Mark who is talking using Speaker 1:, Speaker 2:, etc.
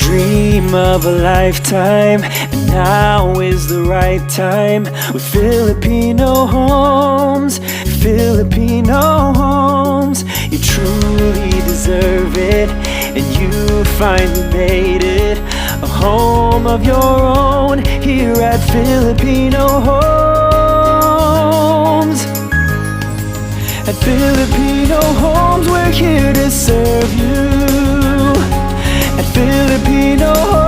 Speaker 1: dream of a lifetime, and now is the right time. With Filipino homes, Filipino homes, you truly deserve it, and you finally made it a home of your own here at Filipino Homes. At Filipino Homes, we're here to serve you. At Filipino Homes,